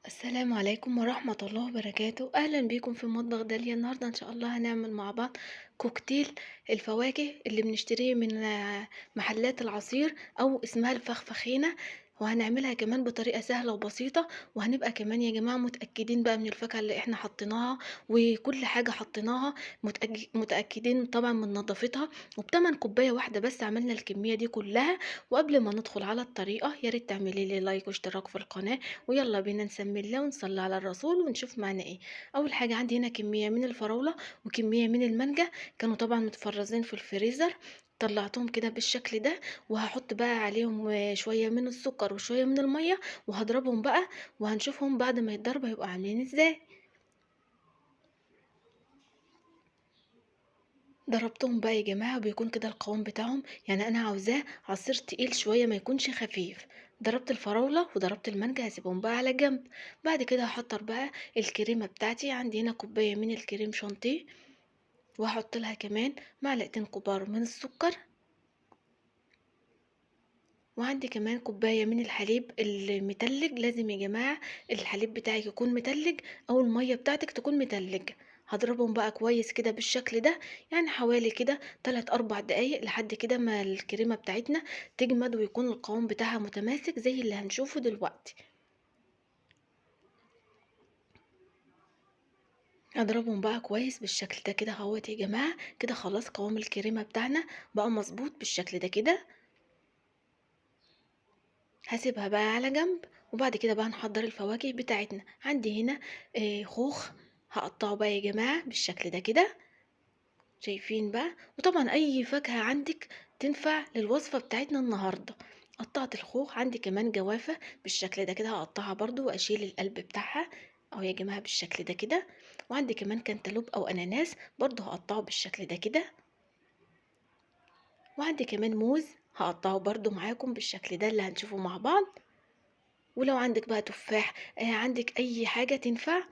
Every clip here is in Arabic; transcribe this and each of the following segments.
السلام عليكم ورحمة الله وبركاته. أهلا بيكم في مطبخ داليا. النهاردة إن شاء الله هنعمل مع بعض كوكتيل الفواكه اللي بنشتريه من محلات العصير أو اسمها الفخفخينة، وهنعملها كمان بطريقة سهلة وبسيطة. وهنبقى كمان يا جماعة متأكدين بقى من الفاكهة اللي احنا حطيناها وكل حاجة حطيناها، متأكدين طبعا من نظافتها. وبتمن كوباية واحدة بس عملنا الكمية دي كلها. وقبل ما ندخل على الطريقة يا ريت تعملي لي لايك واشتراك في القناة، ويلا بينا نسمي الله ونصلي على الرسول ونشوف معانا ايه. اول حاجه عندي هنا كميه من الفراوله وكميه من المانجا، كانوا طبعا متفرزين في الفريزر. طلعتهم كده بالشكل ده، وهحط بقى عليهم شويه من السكر وشويه من الميه، وهضربهم بقى وهنشوفهم بعد ما يتضربوا هيبقوا عاملين ازاي. ضربتهم بقى يا جماعة، بيكون كده القوام بتاعهم، يعني أنا عاوزاه عصير تقيل شوية ما يكونش خفيف. ضربت الفراولة وضربت المانجا، هسيبهم بقى على جنب. بعد كده هحضر بقى الكريمة بتاعتي. عندي هنا كوباية من الكريم شانتيه، وهحط لها كمان معلقتين كبار من السكر، وعندي كمان كوباية من الحليب المتلج. لازم يا جماعة الحليب بتاعك يكون متلج أو المية بتاعتك تكون متلج. هضربهم بقى كويس كده بالشكل ده، يعني حوالي كده 3 4 دقايق لحد كده ما الكريمة بتاعتنا تجمد ويكون القوام بتاعها متماسك زي اللي هنشوفه دلوقتي. اضربهم بقى كويس بالشكل ده كده اهوت يا جماعة. كده خلاص قوام الكريمة بتاعنا بقى مظبوط بالشكل ده كده. هاسيبها بقى على جنب. وبعد كده بقى نحضر الفواكه بتاعتنا. عندي هنا خوخ، هقطعه بقى يا جماعة بالشكل ده كده، شايفين بقى. وطبعا اي فاكهة عندك تنفع للوصفة بتاعتنا النهاردة. قطعت الخوخ. عندي كمان جوافة بالشكل ده كده، هقطعها برضو واشيل القلب بتاعها اهو يا جماعة بالشكل ده كده. وعندي كمان كنتالوب او اناناس برضو هقطعه بالشكل ده كده. وعندي كمان موز هقطعه برضو معاكم بالشكل ده اللي هنشوفه مع بعض. ولو عندك بقى تفاح، عندك اي حاجة تنفع.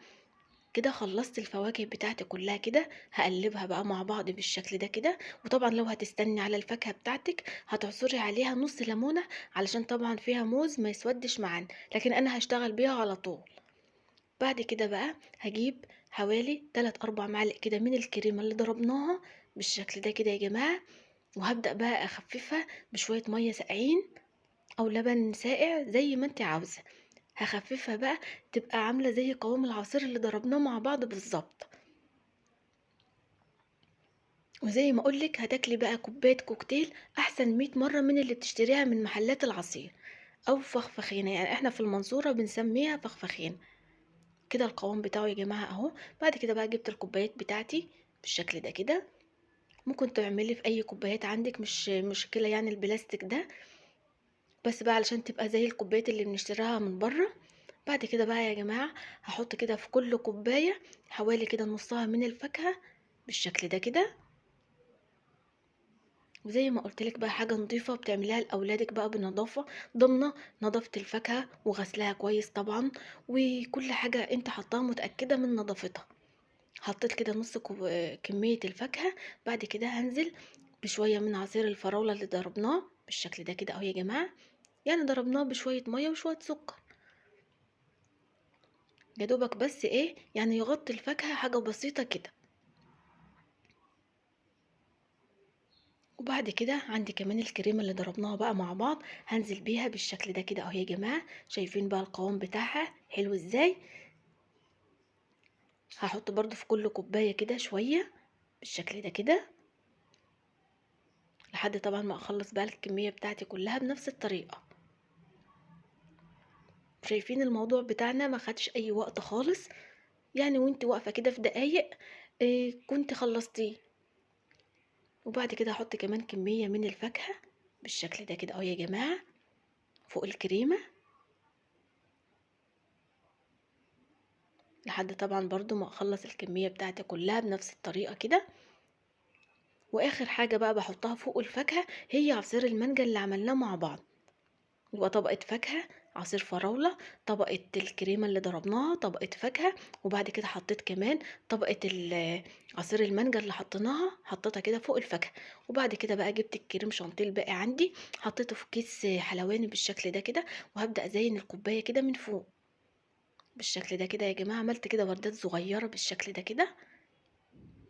كده خلصت الفواكه بتاعتي كلها كده، هقلبها بقى مع بعض بالشكل ده كده. وطبعا لو هتستني على الفاكهة بتاعتك هتعصري عليها نص ليمونة، علشان طبعا فيها موز ما يسودش معانا، لكن انا هشتغل بيها على طول. بعد كده بقى هجيب حوالي 3 4 معالق كده من الكريمة اللي ضربناها بالشكل ده كده يا جماعة. وهبدأ بقى اخففها بشوية مية ساقعين او لبن ساقع زي ما انت عاوزة. هخففها بقى تبقى عاملة زي قوام العصير اللي ضربناه مع بعض بالظبط. وزي ما اقولك هتاكلي بقى كوباية كوكتيل احسن 100 مرة من اللي بتشتريها من محلات العصير او فخفخينة، يعني احنا في المنصورة بنسميها فخفخين. كده القوام بتاعه يا جماعة اهو. بعد كده بقى جبت الكوبايات بتاعتي بالشكل ده كده. ممكن تعملي في اي كوبايات عندك، مش مشكلة يعني البلاستيك ده، بس بقى علشان تبقى زي الكوبايات اللي بنشتريها من بره. بعد كده بقى يا جماعة هحط كده في كل كوباية حوالي كده نصها من الفاكهة بالشكل ده كده. وزي ما قلتلك بقى حاجة نظيفة بتعمليها لأولادك بقى بنظافة، ضامنة نظافة الفاكهة وغسلها كويس طبعا، وكل حاجة انت حطاها متأكدة من نظافتها. حطيت كده نص كمية الفاكهة. بعد كده هنزل بشوية من عصير الفراولة اللي ضربناه بالشكل ده كده اهو يا جماعة، يعني ضربناه بشوية مية وشوية سكر يا دوبك، بس ايه يعني يغطي الفاكهة حاجة بسيطة كده. وبعد كده عندي كمان الكريمة اللي ضربناها بقى مع بعض، هنزل بيها بالشكل ده كده اهو يا جماعة. شايفين بقى القوام بتاعها حلو ازاي. هحط برضو في كل كوباية كده شوية بالشكل ده كده، لحد طبعا ما اخلص بقى الكمية بتاعتي كلها بنفس الطريقة. شايفين الموضوع بتاعنا ما خدش اي وقت خالص، يعني وانت واقفة كده في دقايق إيه كنت خلصتيه. وبعد كده هحط كمان كمية من الفاكهة بالشكل ده كده اهو يا جماعة فوق الكريمة، لحد طبعا برضو ما اخلص الكمية بتاعتي كلها بنفس الطريقة كده. واخر حاجة بقى بحطها فوق الفاكهة هي عصير المانجا اللي عملناه مع بعض. يبقى طبقة فاكهة، عصير فراولة، طبقة الكريمة اللي ضربناها، طبقة فاكهة. وبعد كده حطيت كمان طبقة عصير المانجا اللي حطيناها، حطيتها كده فوق الفاكهة. وبعد كده بقى جبت الكريم شانتيه الباقي عندي، حطيته في كيس حلواني بالشكل ده كده. وهبدأ ازين الكوباية كده من فوق بالشكل ده كده يا جماعة. عملت كده وردات صغيرة بالشكل ده كده.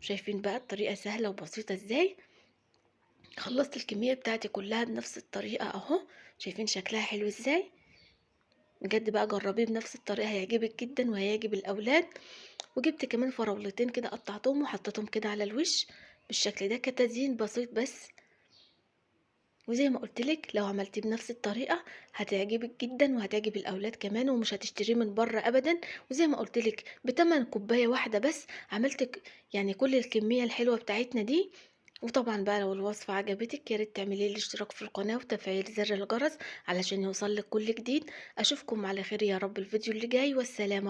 شايفين بقى الطريقة سهلة وبسيطة ازاي؟ خلصت الكمية بتاعتي كلها بنفس الطريقة اهو. شايفين شكلها حلو ازاي؟ بجد بقى جربيه بنفس الطريقة، هيعجبك جدا وهيعجب الاولاد. وجبت كمان فراولتين كده قطعتهم وحطيتهم كده على الوش بالشكل ده كتزيين بسيط بس. وزي ما قلتلك لو عملتيه بنفس الطريقة هتعجبك جدا وهتعجب الاولاد كمان، ومش هتشتريه من بره ابدا. وزي ما قلتلك بتمن كوباية واحدة بس عملت يعني كل الكمية الحلوة بتاعتنا دي. وطبعا بقى لو الوصفة عجبتك ياريت تعملي لي اشتراك في القناة وتفعيل زر الجرس علشان يوصلك كل جديد. اشوفكم على خير يا رب الفيديو اللي جاي، والسلام.